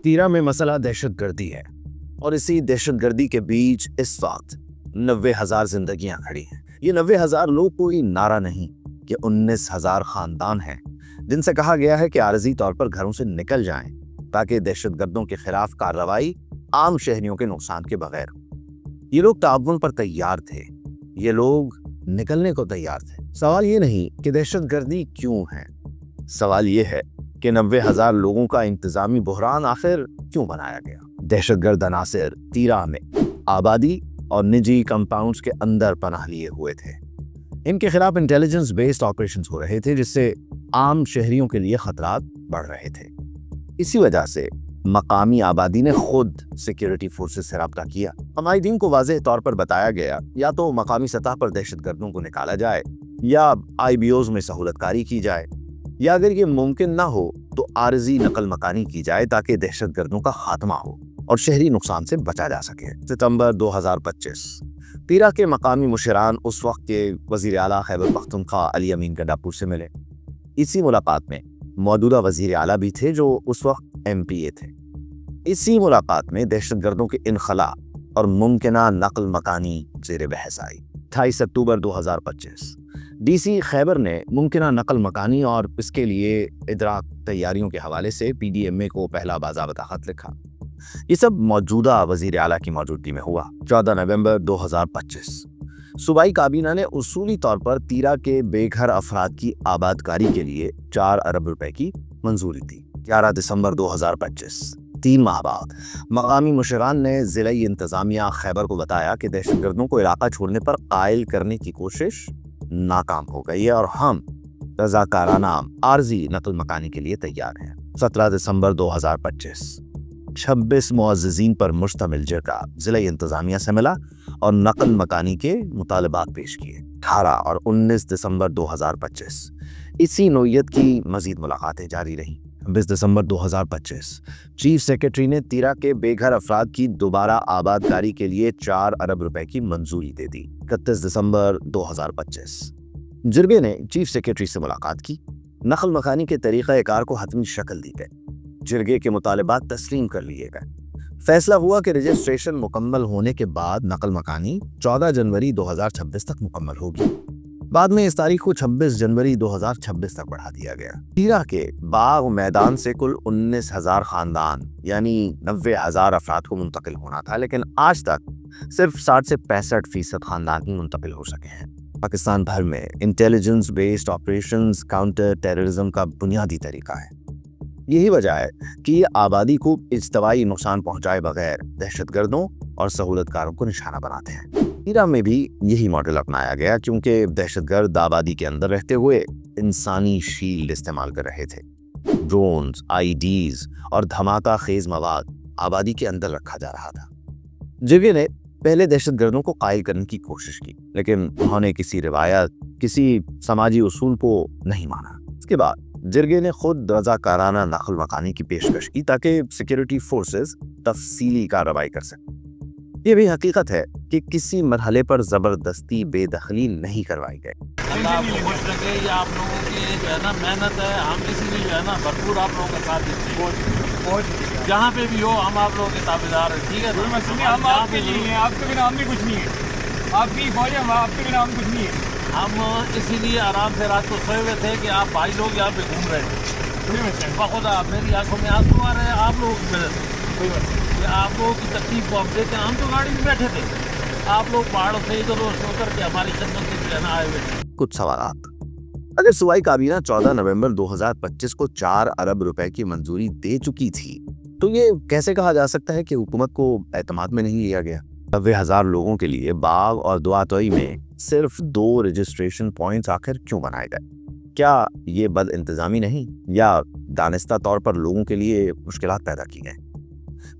تیرا میں مسئلہ دہشت گردی ہے اور اسی دہشت گردی کے بیچ اس وقت 90,000 زندگیاں کھڑی ہیں۔ یہ 90,000 لوگ کوئی نعرہ نہیں کہ 19,000 خاندان ہیں جن سے کہا گیا ہے کہ عارضی طور پر گھروں سے نکل جائیں تاکہ دہشت گردوں کے خلاف کارروائی عام شہریوں کے نقصان کے بغیر ہو۔ یہ لوگ تعاون پر تیار تھے، یہ لوگ نکلنے کو تیار تھے۔ سوال یہ نہیں کہ دہشت گردی کیوں ہے، سوال یہ ہے کہ 90,000 لوگوں کا انتظامی بحران آخر کیوں بنایا گیا۔ دہشت گرد عناصر تیرا میں آبادی اور نجی کمپاؤنڈز کے اندر پناہ لیے ہوئے تھے۔ ان کے خلاف انٹیلیجنس بیسڈ آپریشنز ہو رہے تھے جس سے عام شہریوں کے لیے خطرات بڑھ رہے تھے۔ اسی وجہ سے مقامی آبادی نے خود سیکیورٹی فورسز سے رابطہ کیا۔ عمائدین کو واضح طور پر بتایا گیا یا تو مقامی سطح پر دہشت گردوں کو نکالا جائے یا IBOs میں سہولت کاری کی جائے، یا اگر یہ ممکن نہ ہو تو عارضی نقل مکانی کی جائے تاکہ دہشت گردوں کا خاتمہ ہو اور شہری نقصان سے بچا جا سکے۔ ستمبر 2025 تیرا کے مقامی مشران اس وقت کے وزیر اعلیٰ خیبر پختونخوا علی امین گنڈاپور سے ملے۔ اسی ملاقات میں موجودہ وزیر اعلیٰ بھی تھے جو اس وقت MPA تھے۔ اسی ملاقات میں دہشت گردوں کے انخلاء اور ممکنہ نقل مکانی زیر بحث آئی۔ 28 اکتوبر 2025 DC خیبر نے ممکنہ نقل مکانی اور اس کے لیے ادراک تیاریوں کے حوالے سے PDMA کو پہلا باضابطہ خط لکھا۔ یہ سب موجودہ وزیر اعلیٰ کی موجودگی میں ہوا۔ 14 نومبر 2025 صوبائی کابینہ نے اصولی طور پر تیرا کے بے گھر افراد کی آبادکاری کے لیے 4 ارب روپے کی منظوری دی۔ 11 دسمبر 2025 3 ماہ بعد مقامی مشران نے ضلعی انتظامیہ خیبر کو بتایا کہ دہشت گردوں کو علاقہ چھوڑنے پر قائل کرنے کی کوشش ناکام ہو گئی ہے اور ہم رضاکارانہ عارضی نقل مکانی کے لیے تیار ہیں۔ 17 دسمبر 2025 26 معززین پر مشتمل جرگہ ضلعی انتظامیہ سے ملا اور نقل مکانی کے مطالبات پیش کیے۔ 18 اور 19 دسمبر 2025 اسی نوعیت کی مزید ملاقاتیں جاری رہیں۔ 20 دسمبر 2025 چیف سیکرٹری نے تیرا کے بے گھر افراد کی دوبارہ آبادکاری کے لیے 4 ارب روپے کی منظوری دے دی۔ 31 دسمبر 2025 جرگے نے چیف سیکرٹری سے ملاقات کی۔ نقل مکانی کے طریقہ کار کو حتمی شکل دی گئی۔ جرگے کے مطالبات تسلیم کر لیے گئے۔ فیصلہ ہوا کہ رجسٹریشن مکمل ہونے کے بعد نقل مکانی 14 جنوری 2026 تک مکمل ہوگی۔ بعد میں اس تاریخ کو 26 جنوری 2026 تک بڑھا دیا گیا۔ تیرا کے باغ میدان سے کل 19,000 خاندان یعنی 90,000 افراد کو منتقل ہونا تھا، لیکن آج تک صرف 60 سے 65% خاندان ہی منتقل ہو سکے ہیں۔ پاکستان بھر میں intelligence based operations counter terrorism کا بنیادی طریقہ ہے۔ یہی وجہ ہے کہ یہ آبادی کو اجتماعی نقصان پہنچائے بغیر دہشت گردوں اور سہولت کاروں کو نشانہ بناتے ہیں۔ تیرا میں بھی یہی ماڈل اپنایا گیا کیونکہ دہشت گرد آبادی کے اندر رہتے ہوئے انسانی شیلڈ استعمال کر رہے تھے۔ ڈرونز، IDs اور دھماکہ خیز مواد آبادی کے اندر رکھا جا رہا تھا۔ جرگے نے پہلے دہشت گردوں کو قائل کرنے کی کوشش کی، لیکن انہوں نے کسی روایت، کسی سماجی اصول کو نہیں مانا۔ اس کے بعد جرگے نے خود رضاکارانہ نقل مکانی کی پیشکش کی تاکہ سیکیورٹی فورسز تفصیلی کارروائی کر سکیں۔ یہ بھی حقیقت ہے کہ کسی مرحلے پر زبردستی بے دخلی نہیں کروائی گئی۔ اللہ آپ کو خوش رکھے، یہ آپ لوگوں کی جو ہے نا محنت ہے، ہم اسی لیے جو ہے نا بھرپور آپ لوگوں کا ساتھ دیتے ہیں۔ جہاں پہ بھی ہو ہم آپ لوگوں کے تابعدار ہیں، ٹھیک ہے؟ ہم آپ کے لیے ہیں، آپ کے بنا ہم بھی کچھ نہیں ہے۔ آپ کی فوج ہے، آپ کے بنا ہم کچھ نہیں ہے۔ ہم اسی لیے آرام سے رات کو سوئے ہوئے تھے کہ آپ بھائی لوگ یہاں پہ گھوم رہے ہیں۔ بخدا میری آنکھوں میں آنسو آ رہے ہیں آپ لوگوں کی وجہ سے کہ آپ لوگوں کی تکلیف کو ہم دیکھتے ہیں۔ ہم تو گاڑی میں بیٹھے تھے، آپ لوگ پہاڑوں سے ادھر اتر کے ہماری خدمت میں جو ہے نا آئے ہوئے تھے۔ کچھ سوالات: اگر صوبائی کابینہ 14 نومبر 2025 کو 4 ارب روپے کی منظوری دے چکی تھی تو یہ کیسے کہا جا سکتا ہے کہ حکومت کو اعتماد میں نہیں لیا گیا؟ 90,000 لوگوں کے لیے باغ اور دعاتوئی میں صرف 2 رجسٹریشن پوائنٹس آخر کیوں بنائے گئے؟ کیا یہ بد انتظامی نہیں یا دانستہ طور پر لوگوں کے لیے مشکلات پیدا کی گئیں؟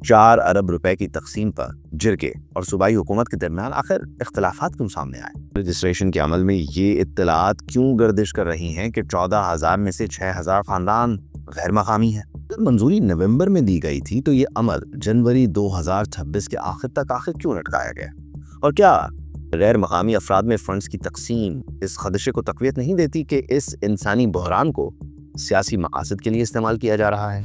4 ارب روپے کی تقسیم پر جرگے اور صوبائی حکومت کے درمیان آخر اختلافات کیوں سامنے آئے؟ رجسٹریشن کے عمل میں یہ اطلاعات کیوں گردش کر رہی ہیں کہ 14,000 میں سے 6,000 خاندان غیر مقامی ہیں؟ جب منظوری نومبر میں دی گئی تھی تو یہ عمل جنوری 2026 کے آخر تک کیوں لٹکایا گیا؟ اور کیا غیر مقامی افراد میں فنڈز کی تقسیم اس خدشے کو تقویت نہیں دیتی کہ اس انسانی بحران کو سیاسی مقاصد کے لیے استعمال کیا جا رہا ہے؟